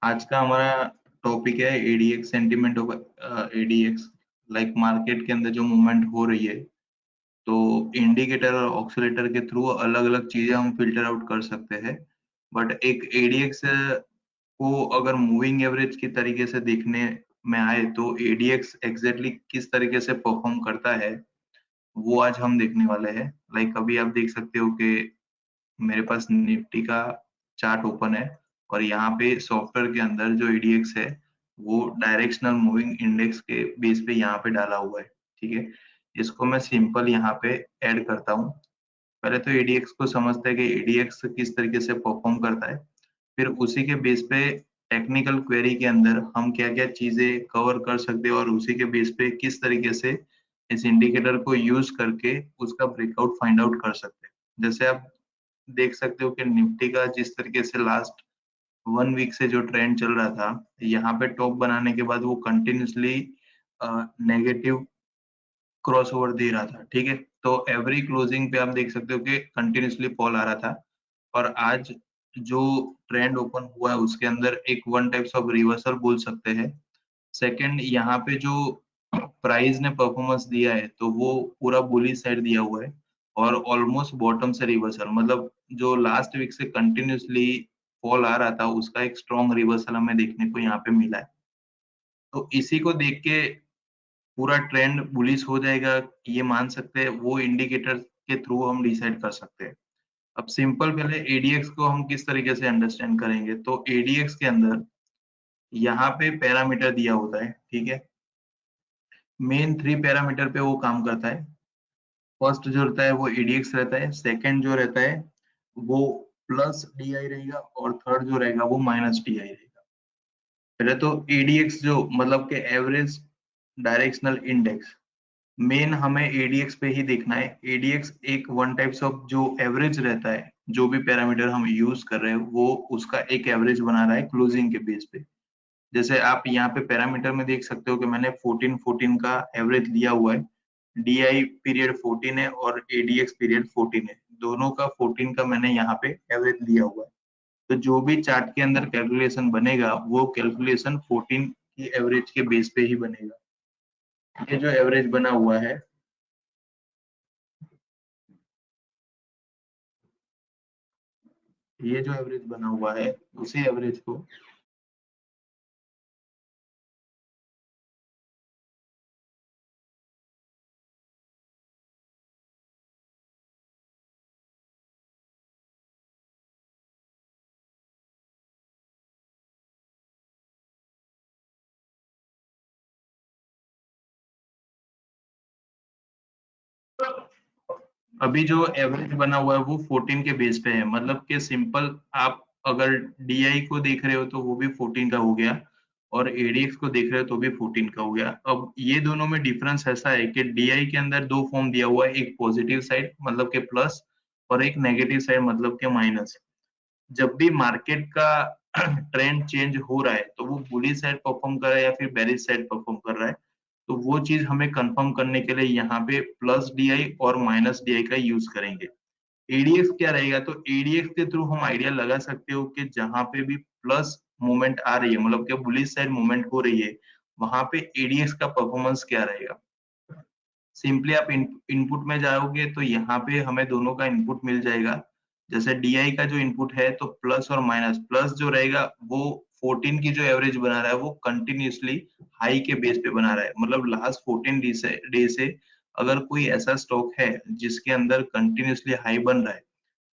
आज का हमारा टॉपिक है ADX, sentiment of ADX. Like market के अंदर जो मूवमेंट हो रही है, तो इंडिकेटर और ऑक्सीलेटर के थ्रू अलग अलग चीजें हम फिल्टर आउट कर सकते हैं। बट एक एडीएक्स को अगर मूविंग एवरेज की तरीके से देखने में आए तो एडीएक्स एग्जैक्टली किस तरीके से परफॉर्म करता है वो आज हम देखने वाले हैं। लाइक अभी आप देख सकते हो कि मेरे पास निफ्टी का चार्ट ओपन है और यहाँ पे सॉफ्टवेयर के अंदर जो एडीएक्स है वो डायरेक्शनल मूविंग इंडेक्स के बेस पे यहाँ पे डाला हुआ है। ठीक है, इसको मैं सिंपल यहाँ पे ऐड करता हूँ। पहले तो एडीएक्स को समझते हैं कि एडीएक्स किस तरीके से परफॉर्म करता है, फिर उसी के बेस पे टेक्निकल क्वेरी के अंदर हम क्या क्या चीजें कवर कर सकते हैं और उसी के बेस पे किस तरीके से इस इंडिकेटर को यूज करके उसका ब्रेकआउट फाइंड आउट कर सकते हैं। जैसे आप देख सकते हो कि निफ्टी का जिस तरीके से लास्ट 1 वीक से जो ट्रेंड चल रहा था, यहाँ पे टॉप बनाने के बाद वो कंटिन्यूसली नेगेटिव क्रॉस ओवर दे रहा था। ठीक है, तो एवरी क्लोजिंग पे आप देख सकते हो कि कंटिन्यूसली फॉल आ रहा था और आज जो ट्रेंड ओपन हुआ है उसके अंदर एक वन टाइप्स ऑफ रिवर्सल बोल सकते हैं। सेकंड, यहाँ पे जो प्राइस ने परफॉर्मेंस दिया है तो वो पूरा बुलिश साइड दिया हुआ है और ऑलमोस्ट बॉटम से रिवर्सल, मतलब जो लास्ट वीक से कंटिन्यूसली फॉल आ रहा था उसका एक स्ट्रॉन्ग रिवर्सल हमें देखने को यहाँ पे मिला है। तो इसी को देख के पूरा ट्रेंड बुलिश हो जाएगा ये मान सकते हैं, वो इंडिकेटर के थ्रू हम डिसाइड कर सकते हैं। अब सिंपल पहले एडीएक्स को हम किस तरीके से अंडरस्टैंड करेंगे, तो एडीएक्स के अंदर यहाँ पे पैरामीटर दिया होता है। ठीक है, मेन 3 पैरामीटर पे वो काम करता है। फर्स्ट जो रहता है वो एडीएक्स रहता है, सेकंड जो रहता है वो प्लस डीआई रहेगा और थर्ड जो रहेगा वो माइनस डीआई रहेगा। पहले तो एडीएक्स जो मतलब के एवरेज डायरेक्शनल इंडेक्स, मेन हमें एडीएक्स पे ही देखना है। एडीएक्स एक वन टाइप्स ऑफ जो एवरेज रहता है, जो भी पैरामीटर हम यूज कर रहे हैं वो उसका एक एवरेज बना रहा है क्लोजिंग के बेस पे। जैसे आप यहाँ पे पैरामीटर में देख सकते हो कि मैंने 14 का एवरेज लिया हुआ है। डीआई पीरियड 14 है और एडीएक्स पीरियड 14 है, दोनों का 14 का मैंने यहाँ पे एवरेज लिया हुआ है। तो जो भी चार्ट के अंदर कैलकुलेशन बनेगा वो कैलकुलेशन 14 की एवरेज के बेस पे ही बनेगा। ये जो एवरेज बना हुआ है, ये जो एवरेज बना हुआ है उसी एवरेज को अभी जो एवरेज बना हुआ है वो 14 के बेस पे है। मतलब कि सिंपल, आप अगर डीआई को देख रहे हो तो वो भी 14 का हो गया और एडीएक्स को देख रहे हो तो भी 14 का हो गया। अब ये दोनों में डिफरेंस ऐसा है कि डीआई के अंदर दो फॉर्म दिया हुआ है, एक पॉजिटिव साइड मतलब के प्लस और एक नेगेटिव साइड मतलब के माइनस। जब भी मार्केट का ट्रेंड चेंज हो रहा है तो वो बुलिश साइड परफॉर्म कर रहा है या फिर बेरिश साइड परफॉर्म कर रहा है, तो वो चीज हमें कंफर्म करने के लिए यहाँ पे प्लस डीआई और माइनस डीआई का यूज करेंगे। एडीएक्स क्या रहेगा, तो एडीएक्स के थ्रू हम आइडिया लगा सकते हो कि जहां पे भी प्लस मूवमेंट आ रही है, मतलब कि बुलिश साइड मूवमेंट हो रही है, वहां पे एडीएक्स का परफॉर्मेंस क्या रहेगा। सिंपली आप इनपुट में जाओगे तो यहाँ पे हमें दोनों का इनपुट मिल जाएगा। जैसे डीआई का जो इनपुट है तो प्लस और माइनस, प्लस जो रहेगा वो 14 की जो एवरेज बना रहा है वो कंटिन्यूसली हाई के बेस पे बना रहा है। मतलब लास्ट 14 डे से अगर कोई ऐसा स्टॉक है जिसके अंदर कंटिन्यूसली हाई बन रहा है,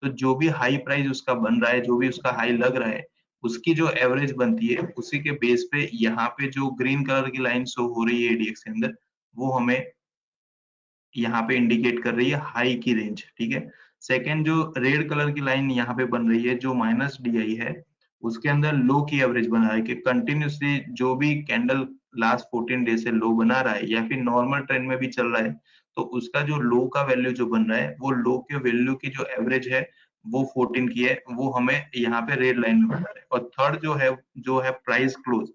तो जो भी हाई प्राइस उसका बन रहा है, जो भी उसका हाई लग रहा है, उसकी जो एवरेज बनती है उसी के बेस पे यहाँ पे जो ग्रीन कलर की लाइन शो हो रही है एडीएक्स के अंदर, वो हमें यहाँ पे इंडिकेट कर रही है हाई की रेंज। ठीक है, सेकेंड जो रेड कलर की लाइन यहाँ पे बन रही है जो माइनस डीआई है, उसके अंदर लो की एवरेज बना है कि कंटिन्यूसली जो भी कैंडल लास्ट 14 डे से लो बना रहा है या फिर नॉर्मल ट्रेंड में भी चल रहा है, तो उसका जो लो का वैल्यू जो बन रहा है वो लो के वैल्यू की जो एवरेज है वो 14 की है, वो हमें यहाँ पे रेड लाइन में बता रहा है। और थर्ड जो है प्राइस क्लोज।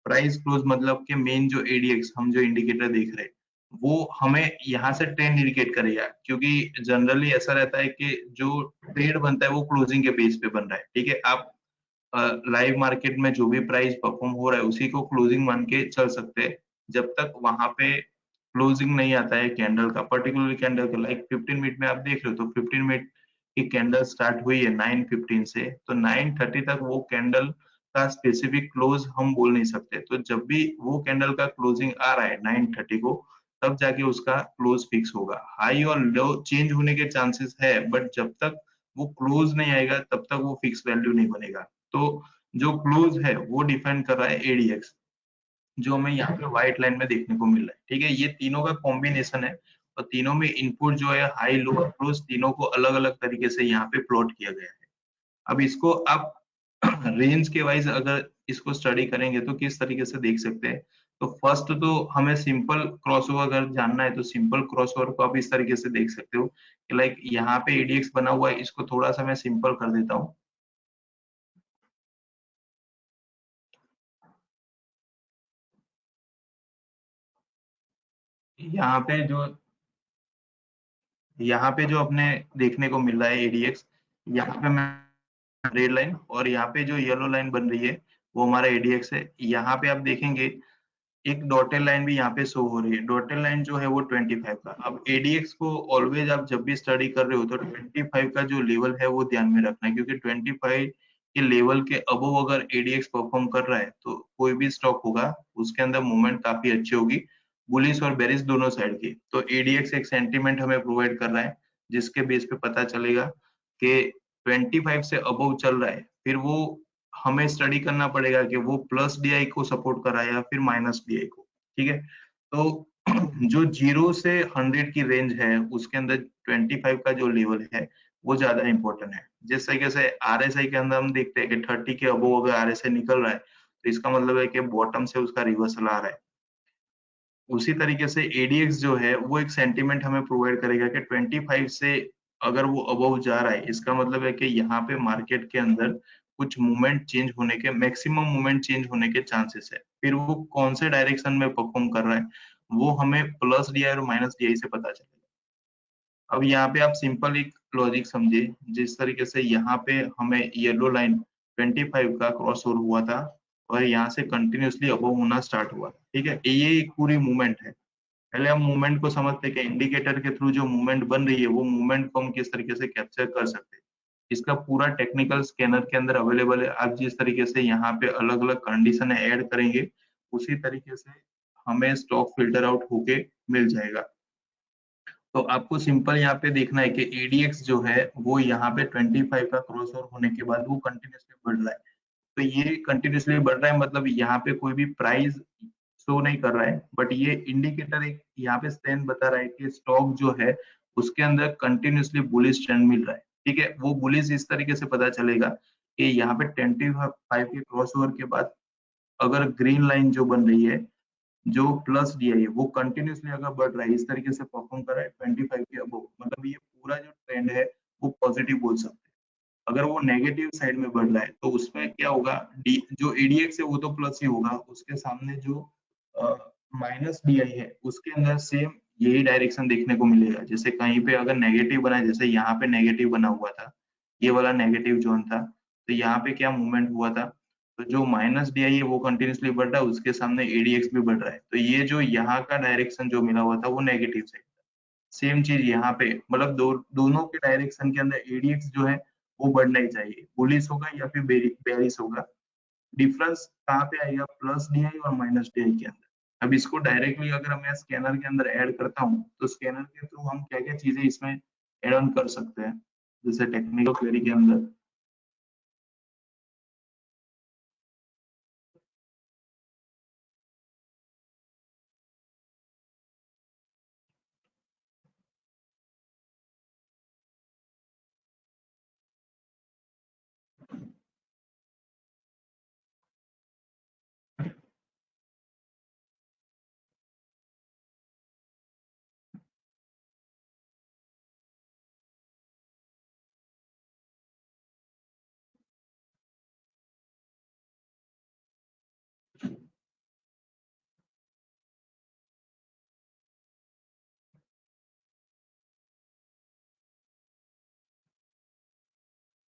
प्राइस क्लोज मतलब कि मेन जो एडीएक्स हम जो इंडिकेटर देख रहे हैं वो हमें यहाँ से ट्रेंड इंडिकेट करेगा, क्योंकि जनरली ऐसा रहता है कि जो ट्रेड बनता है वो क्लोजिंग के बेस पे बन रहा है। ठीक है, आप लाइव मार्केट में जो भी प्राइस परफॉर्म हो रहा है उसी को क्लोजिंग मान के चल सकते हैं, जब तक वहां पे क्लोजिंग नहीं आता है कैंडल का, पर्टिकुलर कैंडल का। लाइक 15 मिनट में आप देख रहे हो तो 15 मिनट की कैंडल स्टार्ट हुई है 9:15 से, तो 9:30 तक वो कैंडल का स्पेसिफिक क्लोज हम बोल नहीं सकते। तो जब भी वो कैंडल का क्लोजिंग आ रहा है 9:30 को, तब जाके उसका क्लोज फिक्स होगा। हाई और लो चेंज होने के चांसेस है, बट जब तक वो क्लोज नहीं आएगा तब तक वो फिक्स वैल्यू नहीं बनेगा। तो जो क्लोज है वो डिफाइन कर रहा है एडीएक्स, जो हमें यहाँ पे व्हाइट लाइन में देखने को मिल रहा है। ठीक है, ये तीनों का कॉम्बिनेशन है और तीनों में इनपुट जो है हाई लो और क्लोज तीनों को अलग अलग तरीके से यहाँ पे प्लॉट किया गया है। अब इसको आप रेंज के वाइज अगर इसको स्टडी करेंगे तो किस तरीके से देख सकते हैं। तो फर्स्ट तो हमें सिंपल क्रॉसओवर अगर जानना है तो सिंपल क्रॉसओवर को आप इस तरीके से देख सकते हो कि लाइक यहाँ पे एडीएक्स बना हुआ है, इसको थोड़ा सा मैं सिंपल कर देता हूँ। यहाँ पे जो यहाँ पे जो अपने देखने को मिल रहा है एडीएक्स, यहाँ पे मैं रेड लाइन और यहाँ पे जो येलो लाइन बन रही है वो हमारा एडीएक्स है। यहाँ पे आप देखेंगे एक डॉटेड लाइन भी यहाँ पे शो हो रही है, डॉटेड लाइन जो है वो 25 का। अब एडीएक्स को ऑलवेज आप जब भी स्टडी कर रहे हो तो 25 का जो लेवल है वो ध्यान में रखना है, क्योंकि 25 के लेवल के अबव अगर एडीएक्स परफॉर्म कर रहा है तो कोई भी स्टॉक होगा उसके अंदर मूवमेंट काफी अच्छी होगी, बुलिश और बेरिश दोनों साइड की। तो एडीएक्स एक सेंटीमेंट हमें प्रोवाइड कर रहा है जिसके बेस पे पता चलेगा कि 25 से अबव चल रहा है, फिर वो हमें स्टडी करना पड़ेगा कि वो प्लस डीआई को सपोर्ट कर रहा है या फिर माइनस डीआई को। ठीक है, तो जो 0 से 100 की रेंज है उसके अंदर 25 का जो लेवल है वो ज्यादा इंपॉर्टेंट है। जिस तरीके से आरएसआई के अंदर हम देखते हैं कि 30 के अबव अगर आरएसआई निकल रहा है तो इसका मतलब है कि बॉटम से उसका रिवर्सल आ रहा है। उसी तरीके से एडीएक्स जो है वो एक सेंटीमेंट हमें प्रोवाइड करेगा कि 25 से अगर वो अबव जा रहा है इसका मतलब है कि यहाँ पे मार्केट के अंदर कुछ मूवमेंट चेंज होने के, मैक्सिमम मूवमेंट चेंज होने के चांसेस है। फिर वो कौन से डायरेक्शन में परफॉर्म कर रहा है वो हमें प्लस डीआई और माइनस डीआई से पता चलेगा। अब यहाँ पे आप सिंपल एक लॉजिक समझे, जिस तरीके से यहाँ पे हमें येलो लाइन 25 का क्रॉस ओवर हुआ था और यहाँ से कंटिन्यूअसली अबव होना स्टार्ट हुआ। ठीक है, ये एक पूरी मूवमेंट है। पहले हम मूवमेंट को समझते हैं कि इंडिकेटर के थ्रू जो मूवमेंट बन रही है वो मूवमेंट को हम किस तरीके से कैप्चर कर सकते हैं। इसका पूरा टेक्निकल स्कैनर के अंदर अवेलेबल है। आप जिस तरीके से यहाँ पे अलग अलग कंडीशन ऐड करेंगे उसी तरीके से हमें स्टॉक फिल्टर आउट होके मिल जाएगा। तो आपको सिंपल यहाँ पे देखना है कि एडीएक्स जो है वो यहाँ पे 25 का क्रॉस ओवर होने के बाद वो कंटिन्यूसली बढ़ रहा है। तो ये कंटिन्यूसली बढ़ रहा है मतलब यहाँ पे कोई भी प्राइस शो नहीं कर रहा है, बट ये इंडिकेटर एक यहाँ पे स्टैंड बता रहा है कि स्टॉक जो है उसके अंदर कंटिन्यूसली बुलिश ट्रेंड मिल रहा है। ठीक है, वो बुलिश इस तरीके से पता चलेगा कि यहाँ पे 25 के क्रॉस ओवर के बाद अगर ग्रीन लाइन जो बन रही है, जो प्लस डीआई है वो कंटिन्यूसली अगर बढ़ रहा है, इस तरीके से परफॉर्म कर रहा है 25 के अबव, मतलब ये पूरा जो ट्रेंड है वो पॉजिटिव बोल सकते हैं। अगर वो नेगेटिव साइड में बढ़ रहा है तो उसमें क्या होगा, डी जो एडीएक्स है वो तो प्लस ही होगा, उसके सामने जो माइनस डीआई है उसके अंदर सेम यही डायरेक्शन देखने को मिलेगा। जैसे कहीं पे अगर नेगेटिव बना है, जैसे यहाँ पे नेगेटिव बना हुआ था, ये वाला नेगेटिव जोन था, तो यहाँ पे क्या मूवमेंट हुआ था, तो जो माइनस डीआई है वो कंटिन्यूसली बढ़ रहा है, उसके सामने एडीएक्स भी बढ़ रहा है, तो ये जो यहाँ का डायरेक्शन जो मिला हुआ था वो नेगेटिव साइड। सेम चीज यहाँ पे, मतलब दोनों के डायरेक्शन के अंदर एडीएक्स जो है वो बढ़ना ही चाहिए, बुलिश होगा या फिर बेरिश होगा। डिफरेंस कहाँ पे आएगा, प्लस डीआई और माइनस डीआई के अंदर। अब इसको डायरेक्टली अगर मैं स्कैनर के अंदर ऐड करता हूँ तो स्कैनर के थ्रू हम क्या क्या चीजें इसमें ऐड ऑन कर सकते हैं, जैसे टेक्निकल क्वेरी के अंदर।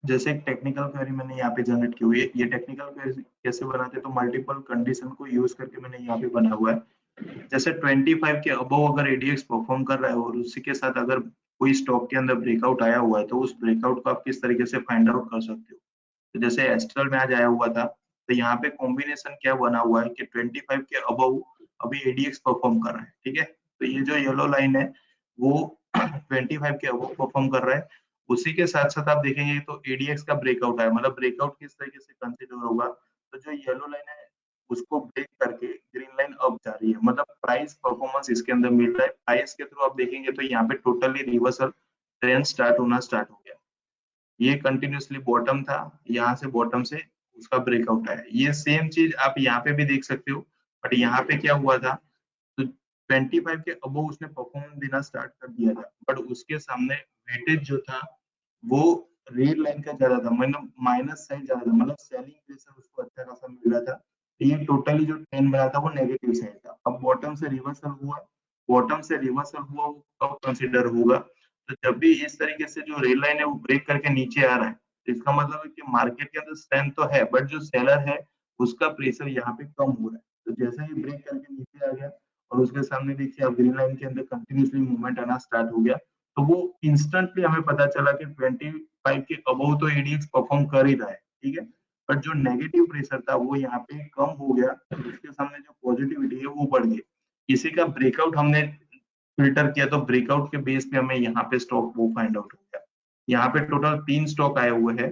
जैसे एक टेक्निकल क्वेरी मैंने यहाँ पे जनरेट की हुई है। ये टेक्निकल क्वेरी कैसे बनाते हैं, तो मल्टीपल कंडीशन को यूज करके मैंने यहाँ पे बना हुआ है। जैसे 25 के अबव अगर एडीएक्स परफॉर्म कर रहा है और उसी के साथ अगर कोई स्टॉक के अंदर ब्रेकआउट आया हुआ है, तो उस ब्रेकआउट को आप किस तरीके से फाइंड आउट कर सकते हो। तो जैसे एस्ट्रल में आज आया हुआ था, तो यहाँ पे कॉम्बिनेशन क्या बना हुआ है कि 25 के अबव अभी एडीएक्स परफॉर्म कर रहा है, ठीक है। तो ये जो येलो लाइन है वो 25 के अबव परफॉर्म कर रहा है। उसी के साथ साथ आप देखेंगे तो एडीएक्स का ब्रेकआउट है, मतलब ब्रेकआउट किस तरीके से कंसिडर होगा, तो जो येलो लाइन है उसको ब्रेक करके ग्रीन लाइन अप जा रही है, मतलब प्राइस परफॉर्मेंस इसके अंदर मिल रहा है। प्राइस के थ्रू आप देखेंगे तो यहाँ पे टोटली रिवर्सल ट्रेंड स्टार्ट होना स्टार्ट हो गया। ये कंटिन्यूअसली बॉटम था, यहाँ से बॉटम से उसका ब्रेकआउट आया। ये सेम चीज आप यहाँ पे भी देख सकते हो, बट यहाँ पे क्या हुआ था, तो 25 के अबव उसने परफॉर्मेंस देना स्टार्ट कर दिया था, बट उसके सामने वेटेज जो था वो रेड लाइन का ज्यादा था, मतलब माइनस साइड ज्यादा था, मतलब सेलिंग प्रेशर उसको अच्छा खासा मिल रहा था। तो ये टोटली जो ट्रेंड बना था वो नेगेटिव साइड था। अब बॉटम से रिवर्सल हुआ, बॉटम से रिवर्सल हुआ वो कब कंसिडर होगा, तो जब भी इस तरीके से जो रेड लाइन है वो ब्रेक करके नीचे आ रहा है, तो इसका मतलब है कि मार्केट के अंदर स्ट्रेंथ तो है, बट जो सेलर है उसका प्रेशर यहाँ पे कम हो रहा है। तो जैसे ही ब्रेक करके नीचे आ गया और उसके सामने देखिए अब ग्रीन लाइन के अंदर कंटिन्यूसली मूवमेंट आना स्टार्ट हो गया, तो वो इंस्टेंटली हमें पता चला कि 25 के अबव तो एडीएक्स परफॉर्म कर ही रहा है, ठीक है। बट जो नेगेटिव प्रेशर था वो यहाँ पे कम हो गया, उसके सामने जो पॉजिटिविटी है वो बढ़ गई। इसी का ब्रेकआउट हमने फिल्टर किया, तो ब्रेकआउट के बेस पे हमें यहाँ पे स्टॉक वो फाइंड आउट हो गया। यहाँ पे टोटल 3 स्टॉक आए हुए हैं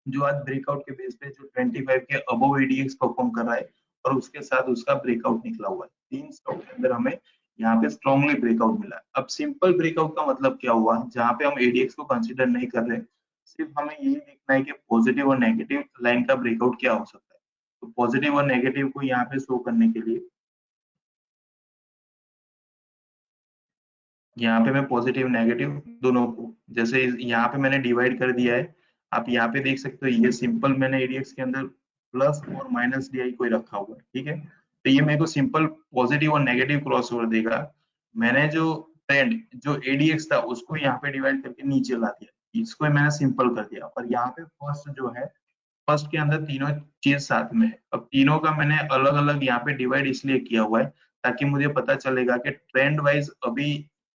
जो आज ब्रेकआउट के बेस पे जो 25 के अबव एडीएक्स परफॉर्म कर रहा है और उसके साथ उसका ब्रेकआउट निकला हुआ है। 3 स्टॉक के अंदर हमें यहाँ पे स्ट्रॉन्गली ब्रेकआउट मिला है। अब सिंपल ब्रेकआउट का मतलब क्या हुआ, जहाँ पे हम एडीएक्स को कंसीडर नहीं कर रहे, सिर्फ हमें यही देखना है कि पॉजिटिव और नेगेटिव लाइन का ब्रेकआउट क्या हो सकता है। तो पॉजिटिव और नेगेटिव को यहाँ पे शो करने के लिए यहाँ पे मैं पॉजिटिव नेगेटिव दोनों को, जैसे यहाँ पे मैंने डिवाइड कर दिया है। आप यहाँ पे देख सकते हो, ये सिंपल मैंने एडीएक्स के अंदर प्लस और माइनस डीआई कोई रखा हुआ है, ठीक है। तो ये मेरे को सिंपल पॉजिटिव और नेगेटिव क्रॉस ओवर देगा। मैंने जो ट्रेंड जो एडीएक्स था उसको यहाँ पे डिवाइड करके नीचे ला दिया, इसको मैंने सिंपल कर दिया। और यहाँ पे फर्स्ट जो है, फर्स्ट के अंदर तीनों चीज साथ में है। अब तीनों का मैंने अलग अलग यहाँ पे डिवाइड इसलिए किया हुआ है ताकि मुझे पता चलेगा कि ट्रेंड वाइज अभी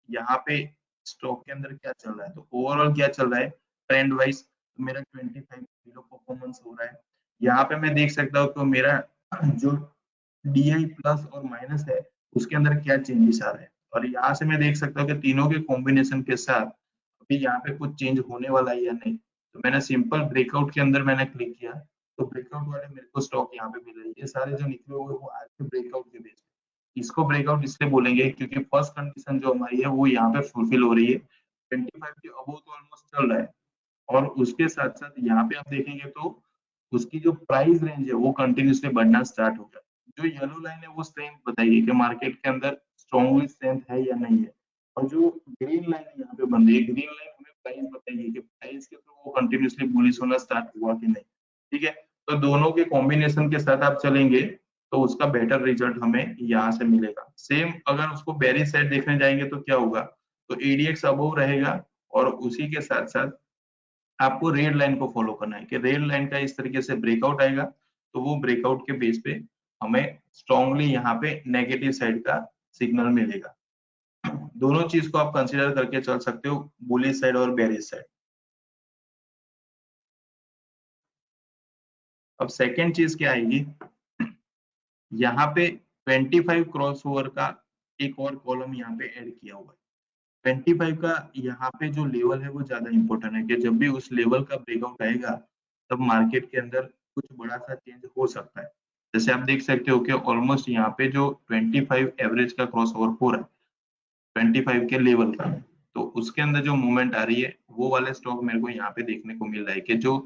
यहाँ पे स्टॉक के अंदर क्या चल रहा है। तो ओवरऑल क्या चल रहा है ट्रेंड वाइज, तो मेरा 25 किलो परफॉर्मेंस हो रहा है। यहाँ पे मैं देख सकता हूँ तो मेरा जो डीआई प्लस और माइनस है उसके अंदर क्या चेंजेस आ रहे हैं, और यहाँ से मैं देख सकता हूँ कि तीनों के कॉम्बिनेशन के साथ अभी यहाँ पे कुछ चेंज होने वाला है या नहीं। तो मैंने सिंपल ब्रेकआउट के अंदर मैंने क्लिक किया, तो ब्रेकआउट वाले मेरे को स्टॉक यहाँ पे मिल रही है। ये सारे जो निकले हुए वो आज के ब्रेकआउट के बेस पे, इसको ब्रेकआउट इसलिए बोलेंगे क्योंकि फर्स्ट कंडीशन जो हमारी है वो यहाँ पे फुलफिल हो रही है। 25 के अबव तो ऑलमोस्ट चल रहा है, और उसके साथ साथ यहाँ पे आप देखेंगे तो उसकी जो प्राइस रेंज है वो कंटिन्यूसली बढ़ना स्टार्ट हो गया। जो येलो लाइन है वो स्ट्रेंथ बताइए कि मार्केट के अंदर स्ट्रॉन्गली स्ट्रेंथ है या नहीं है, और जो ग्रीन लाइन यहाँ पे बन रही है, ग्रीन लाइन हमें प्राइस बताइए कि प्राइस के थ्रू वो कंटिन्यूसली बुलिश होना स्टार्ट हुआ कि नहीं, ठीक है। तो दोनों के कॉम्बिनेशन के साथ आप चलेंगे तो उसका बेटर रिजल्ट हमें यहाँ से मिलेगा। सेम अगर उसको बेरिश साइड देखने जाएंगे तो क्या होगा, तो एडीएक्स अबव रहेगा, और उसी के साथ साथ आपको रेड लाइन को फॉलो करना है कि रेड लाइन का इस तरीके से ब्रेकआउट आएगा, तो वो ब्रेकआउट के बेस पे हमें स्ट्रांगली यहाँ पे नेगेटिव साइड का सिग्नल मिलेगा। दोनों चीज को आप कंसीडर करके चल सकते हो, बुलिश साइड और बेरिश साइड। अब सेकेंड चीज क्या आएगी, यहाँ पे 25 क्रॉस ओवर का एक और कॉलम यहाँ पे ऐड किया हुआ है। 25 का यहाँ पे जो लेवल है वो ज्यादा इंपॉर्टेंट है कि जब भी उस लेवल का ब्रेकआउट आएगा तब मार्केट के अंदर कुछ बड़ा सा चेंज हो सकता है। जैसे आप देख सकते हो कि ऑलमोस्ट यहाँ पे जो 25 एवरेज का क्रॉस ओवर हो रहा है 25 के लेवल का, तो उसके अंदर जो मूवमेंट आ रही है वो वाले स्टॉक मेरे को यहाँ पे देखने को मिल रहा है कि जो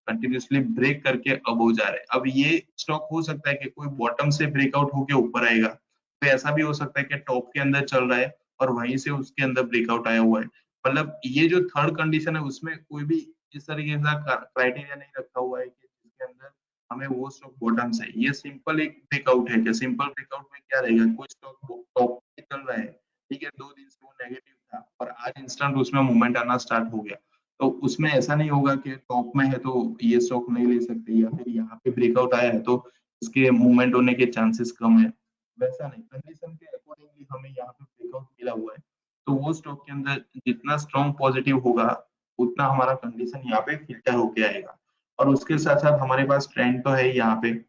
कंटिन्यूसली ब्रेक करके अब हो जा रहे हैं। अब ये स्टॉक हो सकता है कि कोई बॉटम से ब्रेकआउट होके ऊपर आएगा, तो ऐसा भी हो सकता है कि टॉप के अंदर चल रहा है और वहीं से उसके अंदर ब्रेकआउट आया हुआ है। मतलब ये जो थर्ड कंडीशन है उसमें कोई भी इस तरीके का क्राइटेरिया नहीं रखा हुआ है कि जिसके अंदर हमें वो स्टॉक बॉटम से, ये सिंपल एक ब्रेकआउट है कि सिंपल ब्रेकआउट में क्या रहेगा, कोई स्टॉक टॉप पे चल रहा है, ठीक है, 2 दिन से वो नेगेटिव था और आज इंस्टेंट उसमें मूवमेंट आना स्टार्ट हो गया, तो उसमें ऐसा नहीं होगा कि टॉप में है तो ये स्टॉक नहीं ले सकते, या फिर यहाँ पे ब्रेकआउट आया है तो इसके मूवमेंट होने के चांसेस कम है। वैसा नहीं, कंडीशन के अकॉर्डिंगली हमें यहाँ पे ब्रेकआउट मिला हुआ है, तो वो स्टॉक के अंदर जितना स्ट्रॉन्ग पॉजिटिव होगा उतना हमारा कंडीशन यहाँ पे फिल्टर होके आएगा। और उसके साथ साथ हमारे पास ट्रेंड तो है ही यहाँ पे।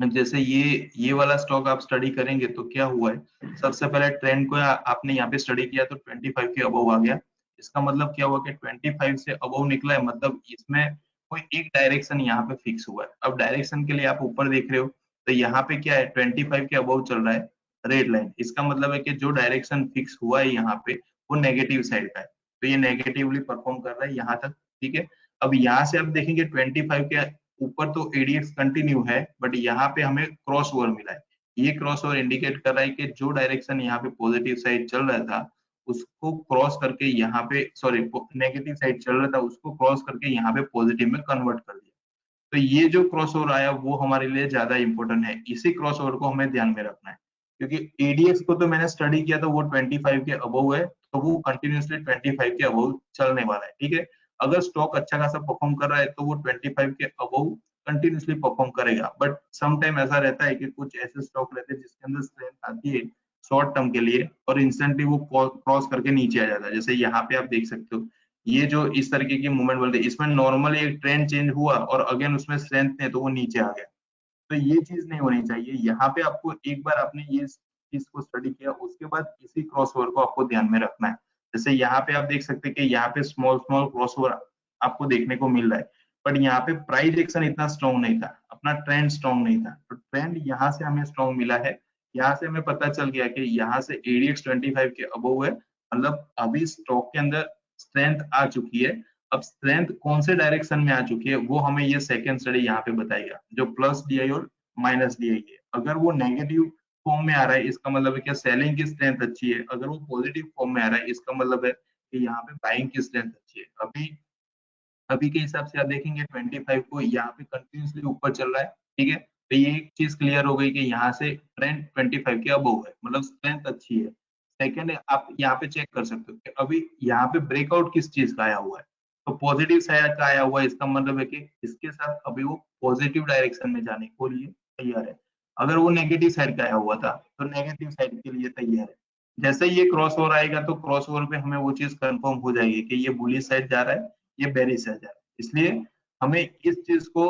जैसे ये वाला स्टॉक आप स्टडी करेंगे तो क्या हुआ है, सबसे पहले ट्रेंड को आपने यहाँ पे स्टडी किया तो 25 के अबव आ गया। इसका मतलब क्या हुआ कि 25 से अबव निकला है, मतलब इसमें कोई एक डायरेक्शन यहाँ पे फिक्स हुआ है। अब डायरेक्शन के लिए आप ऊपर देख रहे हो तो यहाँ पे क्या है, 25 के अबव चल रहा है रेड लाइन। इसका मतलब है कि जो डायरेक्शन फिक्स हुआ है यहाँ पे वो नेगेटिव साइड का है, तो ये नेगेटिवली परफॉर्म कर रहा है यहाँ तक। ठीक है, अब यहाँ से आप देखेंगे 25 के ऊपर तो एडीएक्स कंटिन्यू है, बट यहाँ पे हमें क्रॉस ओवर मिला है। ये क्रॉस ओवर इंडिकेट कर रहा है कि जो डायरेक्शन यहाँ पे पॉजिटिव साइड चल रहा था उसको क्रॉस करके यहाँ पे, सॉरी नेगेटिव साइड चल रहा था उसको क्रॉस करके यहाँ पे पॉजिटिव में कन्वर्ट कर दिया। तो ये जो क्रॉस ओवर आया वो हमारे लिए ज्यादा इंपॉर्टेंट है, इसी क्रॉस ओवर को हमें ध्यान में रखना है। क्योंकि एडीएक्स को तो मैंने स्टडी किया था वो 25 के अबव है, तो वो कंटिन्यूसली 25 के अबव चलने वाला है। ठीक है, अगर स्टॉक अच्छा खासा परफॉर्म कर रहा है तो वो 25 के अबव कंटिन्यूसली परफॉर्म करेगा। बट सम टाइम ऐसा रहता है कि कुछ ऐसे स्टॉक रहते हैं जिसके अंदर स्ट्रेंथ आती है शॉर्ट टर्म के लिए और इंस्टेंटली वो क्रॉस करके नीचे आ जाता है। जैसे यहाँ पे आप देख सकते हो ये जो इस तरीके की मूवमेंट बोलते हैं, इसमें नॉर्मली एक ट्रेंड चेंज हुआ और अगेन उसमें स्ट्रेंथ नहीं तो वो नीचे आ गया। तो ये चीज नहीं होनी चाहिए। यहाँ पे आपको एक बार आपने ये चीज को स्टडी किया उसके बाद इसी क्रॉस ओवर को आपको ध्यान में रखना है। जैसे यहाँ पे आप देख सकते हैं कि यहाँ पे स्मॉल स्मॉल क्रॉस ओवर आपको देखने को मिल रहा है, बट यहाँ पे प्राइस एक्शन इतना स्ट्रॉन्ग नहीं था, अपना ट्रेंड स्ट्रॉन्ग नहीं था। तो ट्रेंड यहाँ से हमें स्ट्रॉन्ग मिला है, यहाँ से हमें पता चल गया कि यहाँ से एडीएक्स 25 के अबव है, मतलब अभी स्टॉक के अंदर स्ट्रेंथ आ चुकी है। अब स्ट्रेंथ कौन से डायरेक्शन में आ चुकी है वो हमें ये सेकंड स्टडी यहाँ पे बताएगा, जो प्लस डीआई और माइनस डीआई है। अगर वो नेगेटिव फॉर्म में आ रहा है इसका मतलब है कि सेलिंग की स्ट्रेंथ अच्छी है, अगर वो पॉजिटिव फॉर्म में आ रहा है इसका मतलब है कि यहाँ पे बाइंग की स्ट्रेंथ अच्छी है। अभी अभी के हिसाब से आप देखेंगे 25 को यहाँ पे कंटिन्यूसली ऊपर चल रहा है। ठीक है, तो ये एक चीज क्लियर हो गई कि यहाँ से ट्रेंड 25 के अबव है, मतलब स्ट्रेंथ अच्छी है। सेकंड है, आप यहाँ पे चेक कर सकते हो कि अभी यहाँ पे ब्रेकआउट किस चीज का आया हुआ है, तो पॉजिटिव साइड का आया हुआ है। इसका मतलब है कि इसके साथ अभी वो पॉजिटिव डायरेक्शन में जाने के लिए तैयार है। अगर वो नेगेटिव साइड का आया हुआ था तो नेगेटिव साइड के लिए तैयार है। जैसे ये क्रॉस ओवर आएगा तो क्रॉस ओवर पे हमें वो चीज कंफर्म हो जाएगी कि ये बुलिश साइड जा रहा है, ये बेरिश साइड जा रहा है। इसलिए हमें इस चीज को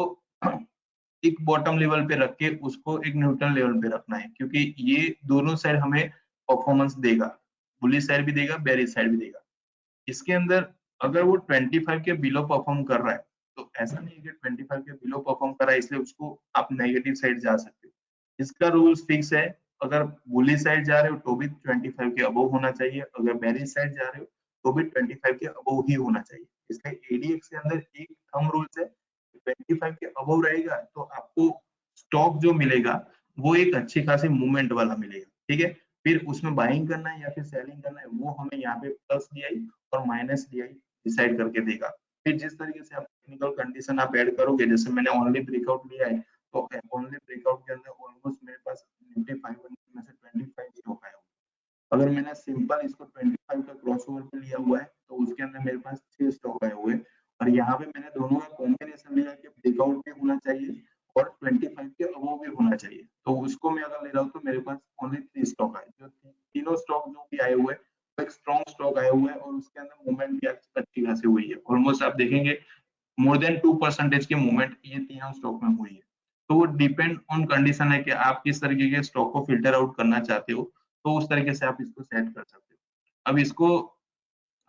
एक बॉटम लेवल पे रख के उसको एक न्यूट्रल लेवल पे रखना है, क्योंकि ये दोनों साइड हमें परफॉर्मेंस देगा, बुलिश साइड भी देगा बेरिश साइड भी देगा। इसके अंदर अगर वो 25 के बिलो परफॉर्म कर रहा है तो ऐसा नहीं है कि 25 के बिलो परफॉर्म कर रहा है इसलिए उसको आप नेगेटिव साइड जा सकते हो। इसका रूल्स फिक्स है, अगर बुलिश साइड जा रहे हो तो भी 25 के अबव होना चाहिए, अगर बेरिश साइड जा रहे हो तो भी 25 के अबव ही होना चाहिए। इसलिए एडीएक्स के अंदर एक थंब रूल्स है, 25 के अबव रहेगा तो आपको स्टॉक जो मिलेगा वो एक अच्छी खासी मूवमेंट वाला मिलेगा। ठीक है, फिर उसमें बाइंग करना है या फिर सेलिंग करना है वो हमें यहाँ पे प्लस डीआई और माइनस डीआई डिसाइड करके देगा। फिर जिस तरीके से आप टेक्निकल कंडीशन आप ऐड करोगे, जैसे मैंने ओनली ब्रेकआउट लिया है तो ओनली ब्रेकआउट के अंदर ऑलमोस्ट मेरे पास निफ्टी 500 में से 25 स्टॉक आया। अगर मैंने सिंपल इसको 25 का क्रॉस ओवर पे लिया हुआ है तो उसके अंदर मेरे पास 6 स्टॉक आए हुए हैं। और यहाँ पे मैंने दोनों का कॉम्बिनेशन लिया कि ब्रेकआउट भी होना चाहिए और 25 के अबव भी होना चाहिए, तो उसको मैं अगर ले रहा हूँ तो मेरे पास ओनली 3 स्टॉक आए, जो तीनों स्टॉक जो भी आए हुए हैं वो एक स्ट्रॉन्ग स्टॉक आए हुए हैं और उसके अंदर मूवमेंट भी अच्छी खासी हुई है। ऑलमोस्ट आप देखेंगे मोर देन 2% की मूवमेंट ये तीनों स्टॉक में हुई है। तो वो डिपेंड ऑन कंडीशन है कि आप किस तरीके के स्टॉक को फिल्टर आउट करना चाहते हो, तो उस तरीके से आप इसको सेट कर सकते हो। अब इसको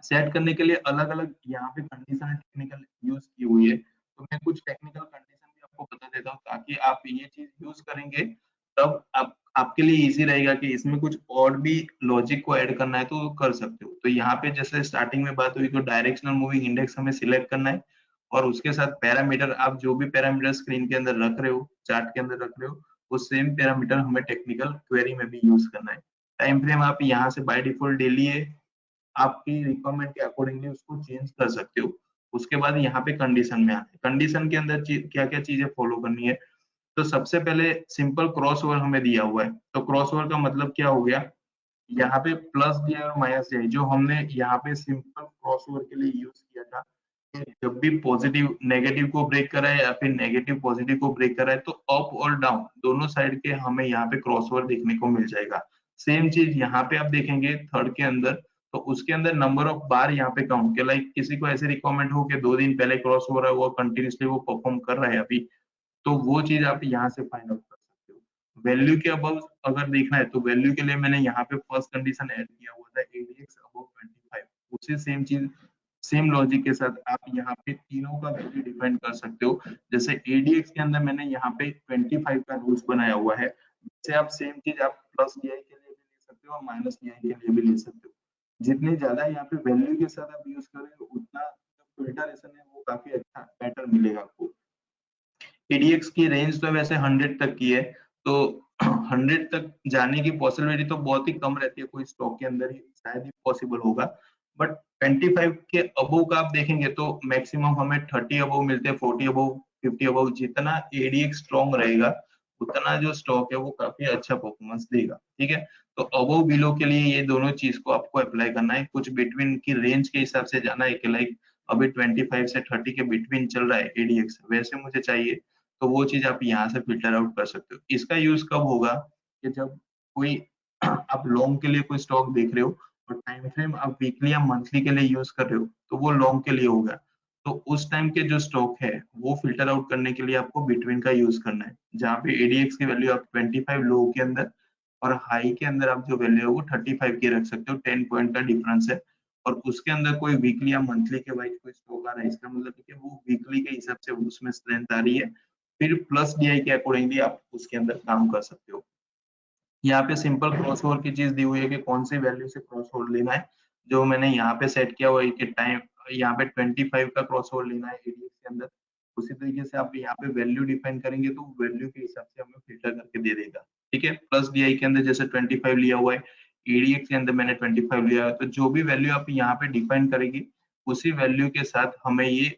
सेट करने के लिए अलग अलग यहाँ पे कंडीशन टेक्निकल यूज की हुई है, तो मैं कुछ टेक्निकल कंडीशन भी आपको बता देता हूँ ताकि आप ये चीज यूज करेंगे तब आप आपके लिए इजी रहेगा कि इसमें कुछ और भी लॉजिक को ऐड करना है तो कर सकते हो। तो यहाँ पे जैसे स्टार्टिंग में बात हुई तो डायरेक्शनल मूविंग इंडेक्स हमें सिलेक्ट करना है और उसके साथ पैरामीटर, आप जो भी पैरामीटर स्क्रीन के अंदर रख रहे हो चार्ट के अंदर रख रहे हो वो सेम पैरामीटर हमें टेक्निकल क्वेरी में भी यूज करना है। टाइम फ्रेम आप यहाँ से बाय डिफॉल्ट डेली है, आपकी रिक्वायरमेंट के अकॉर्डिंगली उसको चेंज कर सकते हो। उसके बाद यहाँ पे कंडीशन में आते हैं, कंडीशन के अंदर क्या क्या चीजें फॉलो करनी है। तो सबसे पहले सिंपल क्रॉस ओवर हमें दिया हुआ है, तो क्रॉस ओवर का मतलब क्या हो गया, यहाँ पे प्लस दिया और माइनस दिया जो हमने यहाँ पे सिंपल क्रॉस ओवर के लिए यूज किया था जब भी पॉजिटिव नेगेटिव को ब्रेक करा है या फिर नेगेटिव पॉजिटिव को ब्रेक करा है तो अप और डाउन दोनों साइड के हमें यहाँ पे क्रॉसओवर देखने को मिल जाएगा। सेम चीज यहाँ पे आप देखेंगे थर्ड के अंदर, तो उसके अंदर नंबर ऑफ बार यहाँ पे काउंट किया, लाइक किसी को ऐसे रिकमेंड हो कि 2 दिन पहले क्रॉस ओवर है वो कंटिन्यूसली वो परफॉर्म कर रहा है अभी, तो वो चीज आप यहाँ से फाइंड आउट कर सकते हो। वैल्यू के अबव अगर देखना है तो वैल्यू के लिए मैंने यहाँ पे फर्स्ट कंडीशन ऐड किया हुआ था एडीएक्स अबव 25। उसी सेम चीज सेम लॉजिक के साथ आप यहाँ पे तीनों का वैल्यू डिफाइन कर सकते हो। जैसे एडीएक्स के अंदर मैंने यहाँ पे 25 का रूल्स बनाया हुआ है, जैसे आप सेम चीज आप प्लस डीआई के लिए भी ले सकते हो और माइनस डीआई के लिए भी ले सकते हो। जितने ज्यादा यहाँ पे वैल्यू के साथ आप यूज करेंगे उतना फिल्टरेशन है वो काफी अच्छा बेटर मिलेगा आपको। एडीएक्स की रेंज तो वैसे 100 तक की है, तो 100 तक जाने की पॉसिबिलिटी तो बहुत ही कम रहती है, कोई स्टॉक के अंदर ही शायद ही पॉसिबल होगा। बट 25 के अबव का आप देखेंगे तो मैक्सिमम हमें 30 अबव मिलते हैं, 40 अबव, 50 अबव। जितना एडीएक्स स्ट्रॉन्ग रहेगा उतना जो स्टॉक है वो काफी अच्छा परफॉर्मेंस देगा। ठीक है, तो अबव बिलो के लिए ये दोनों चीज को आपको अप्लाई करना है। कुछ बिटवीन की रेंज के हिसाब से जाना है कि लाइक अभी 25 से 30 के बिटवीन चल रहा है एडीएक्स, वैसे मुझे चाहिए, तो वो चीज आप यहाँ से फिल्टर आउट कर सकते हो। इसका यूज कब होगा कि जब कोई आप लॉन्ग के लिए कोई स्टॉक देख रहे हो और टाइम फ्रेम आप वीकली या मंथली के लिए यूज कर रहे हो तो वो लॉन्ग के लिए होगा। तो उस टाइम के जो स्टॉक है वो फिल्टर आउट करने के लिए आपको बिटवीन का यूज करना है, जहाँ पे एडीएक्स की वैल्यू आप 25 लो के अंदर और हाई के अंदर आप जो वैल्यू है वो 35 की रख सकते हो। 10 पॉइंट का डिफरेंस है, और उसके अंदर कोई वीकली या मंथली के वाइज कोई स्टॉक आ रहा है, इसका मतलब है कि वो वीकली के हिसाब से उसमें स्ट्रेंथ आ रही है, फिर प्लस डीआई के अकॉर्डिंगली आप उसके अंदर काम कर सकते हो। यहाँ पे सिंपल क्रॉस ओवर की चीज दी हुई है कि कौन सी वैल्यू से क्रॉस ओवर लेना है, जो मैंने यहाँ पे सेट किया हुआ है कि टाइम यहाँ पे 25 का क्रॉस ओवर लेना है एडीएक्स के अंदर। उसी तरीके से आप यहाँ पे वैल्यू डिफाइन करेंगे तो वैल्यू के हिसाब से हमें फिल्टर करके दे देगा। ठीक है, प्लस डीआई के अंदर जैसे 25 लिया हुआ है, एडीएक्स के अंदर मैंने 25 लिया है, तो जो भी वैल्यू आप यहाँ पे डिफाइन करेगी उसी वैल्यू के साथ हमें ये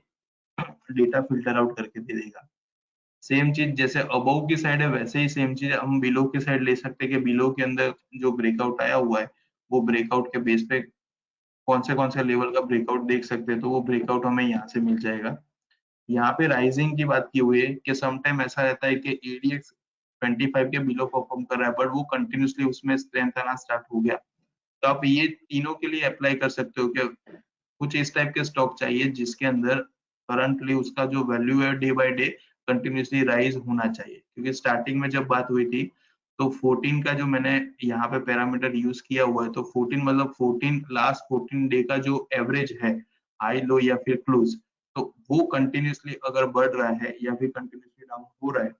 डेटा फिल्टर आउट करके दे देगा। सेम चीज जैसे अबव की साइड है वैसे ही सेम चीज हम बिलो की साइड ले सकते हैं कि बिलो के अंदर जो ब्रेकआउट आया हुआ है वो ब्रेकआउट के बेस पे कौन से लेवल का ब्रेकआउट देख सकते हैं, तो वो ब्रेकआउट हमें यहाँ से मिल जाएगा। यहाँ पे राइजिंग की बात की हुई है कि समटाइम ऐसा रहता है कि एडीएक्स 25 के बिलो परफॉर्म कर रहा है बट वो कंटिन्यूसली उसमें स्ट्रेंथ आना स्टार्ट हो गया, तो आप ये तीनों के लिए अप्लाई कर सकते हो कि कुछ इस टाइप के स्टॉक चाहिए जिसके अंदर करंटली उसका जो वैल्यू है day by day continuously rise होना चाहिए। क्योंकि स्टार्टिंग में जब बात हुई थी तो 14 का जो मैंने यहाँ पे पैरामीटर यूज किया हुआ है, तो 14 मतलब 14 लास्ट 14 डे का जो एवरेज है हाई लो या फिर क्लोज, तो वो कंटिन्यूसली अगर बढ़ रहा है या फिर कंटिन्यूसली डाउन हो रहा है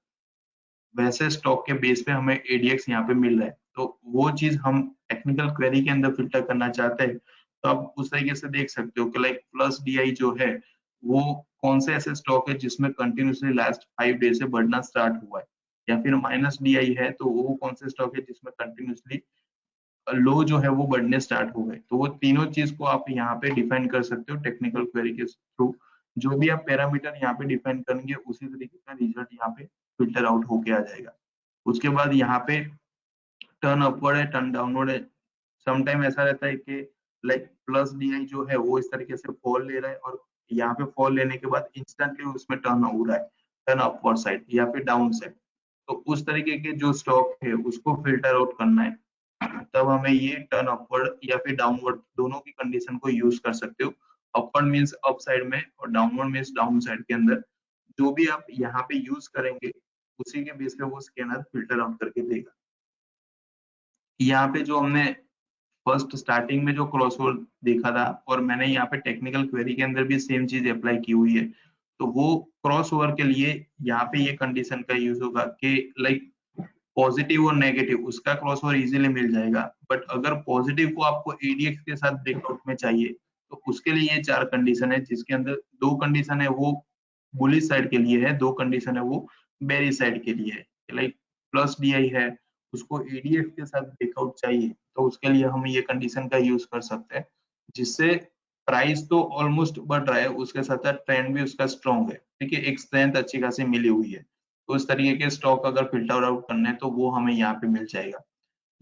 वैसे स्टॉक के बेस पे हमें एडीएक्स यहाँ पे मिल रहा है, तो वो चीज हम टेक्निकल क्वेरी के अंदर फिल्टर करना चाहते हैं, तो आप उस तरीके से देख सकते हो कि लाइक प्लस डीआई जो है वो कौन से ऐसे स्टॉक है जिसमें कंटिन्यूसली लास्ट 5 डे से बढ़ना स्टार्ट हुआ है, या फिर माइनस डीआई है तो वो कौन से स्टॉक है जिसमें कंटिन्यूसली लो जो है वो बढ़ने स्टार्ट हो गए। तो वो तीनों चीज को आप यहाँ पे डिफाइन कर सकते हो टेक्निकल क्वेरी के थ्रू। जो भी आप पैरामीटर यहाँ पे डिफाइन करेंगे उसी तरीके का रिजल्ट यहाँ पे फिल्टर आउट होके आ जाएगा। उसके बाद यहाँ पे टर्न अपवर्ड है, टर्न डाउनवर्ड है। समटाइम ऐसा रहता है कि लाइक प्लस डीआई जो है वो इस तरीके से फॉल ले रहा है और यहाँ पे फॉल लेने के बाद इंस्टेंटली उसमें टर्न हो रहा है, टर्न अपवर्ड साइड या फिर डाउन साइड। तो उस तरीके के जो स्टॉक है उसको फिल्टर आउट करना है, तब हमें ये टर्न अपवर्ड या फिर डाउनवर्ड दोनों की कंडीशन को यूज कर सकते हो। अपवर्ड मीन्स अप साइड में और डाउनवर्ड मीन्स डाउन साइड के अंदर जो भी आप यहाँ पे यूज करेंगे उसी के बेस पे वो स्कैनर फिल्टर आउट करके देगा। यहाँ पे जो हमने फर्स्ट स्टार्टिंग में जो क्रॉसओवर देखा था और मैंने यहाँ पे टेक्निकल क्वेरी के अंदर भी सेम चीज अप्लाई की हुई है, तो वो क्रॉसओवर के लिए यहाँ पे ये कंडीशन का यूज होगा कि लाइक पॉजिटिव और नेगेटिव उसका क्रॉसओवर इजीली मिल जाएगा, बट अगर पॉजिटिव को आपको एडीएक्स के साथ ब्रेकआउट में चाहिए तो उसके लिए ये 4 कंडीशन है, जिसके अंदर 2 कंडीशन है वो बुलिश साइड के लिए है, 2 कंडीशन है वो बेरिश साइड के लिए है। लाइक प्लस डीआई है उसको एडीएक्स के साथ ब्रेकआउट चाहिए तो उसके लिए हम ये कंडीशन का यूज कर सकते हैं, जिससे प्राइस तो ऑलमोस्ट बढ़ रहा है उसके साथ साथ ट्रेंड भी उसका स्ट्रॉन्ग है। ठीक है, एक स्ट्रेंथ अच्छी खासी मिली हुई है, तो उस तरीके के स्टॉक अगर फिल्टर आउट करने हैं तो वो हमें यहाँ पे मिल जाएगा।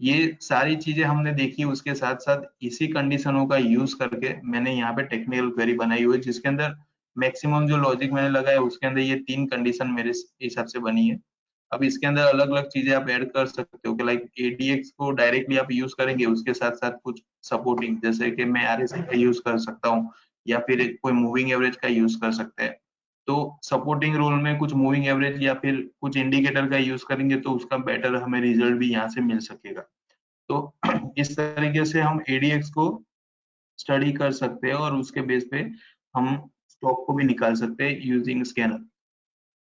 ये सारी चीजें हमने देखी, उसके साथ साथ इसी कंडीशनों का यूज करके मैंने यहाँ पे टेक्निकल क्वेरी बनाई हुई है जिसके अंदर मैक्सिमम जो लॉजिक मैंने लगाया उसके अंदर ये 3 कंडीशन मेरे हिसाब से बनी है। अब इसके अंदर अलग अलग चीजें आप ऐड कर सकते हो कि लाइक एडीएक्स को डायरेक्टली आप यूज करेंगे, उसके साथ साथ कुछ सपोर्टिंग, जैसे कि मैं आरएसआई का यूज कर सकता हूँ या फिर कोई मूविंग एवरेज का यूज कर सकते हैं। तो सपोर्टिंग रोल में कुछ मूविंग एवरेज या फिर कुछ इंडिकेटर का यूज करेंगे तो उसका बेटर हमें रिजल्ट भी यहाँ से मिल सकेगा। तो इस तरीके से हम एडीएक्स को स्टडी कर सकते हैं और उसके बेस पे हम स्टॉक को भी निकाल सकते हैं यूजिंग स्कैनर।